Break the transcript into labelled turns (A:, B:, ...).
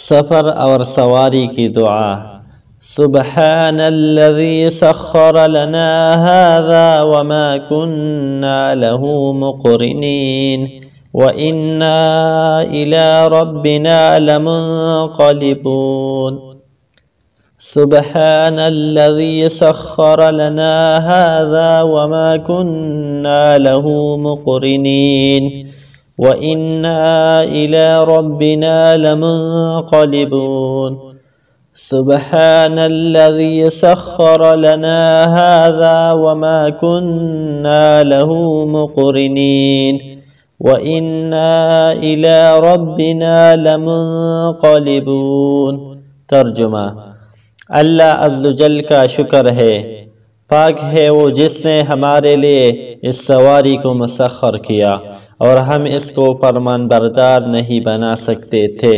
A: सफ़र और सवारी की दुआ। सुब्हानल्लज़ी सख्खर लना हाज़ा वमा कुन्ना लहू मुक़रिनीन व इन्ना इला रब्बिना लमुन्क़लिबून। सुब्हानल्लज़ी सख्खर लना हाज़ा वमा कुन्ना लहू मुक़रिनीन व इन्ना इला रब्बिना लमुन्क़लिबून। सुब्हानल्लज़ी सख्खर लना हाज़ा वमा कुन्ना लहू मुक़रिनीन व इन्ना इला रब्बिना लमुन्क़लिबून। तर्जुमा। अल्लाह अज़्ज़वजल का शुक्र है, पाक है वो जिसने हमारे लिए इस सवारी को मुसख्खर किया और हम इसको फरमानबरदार नहीं बना सकते थे।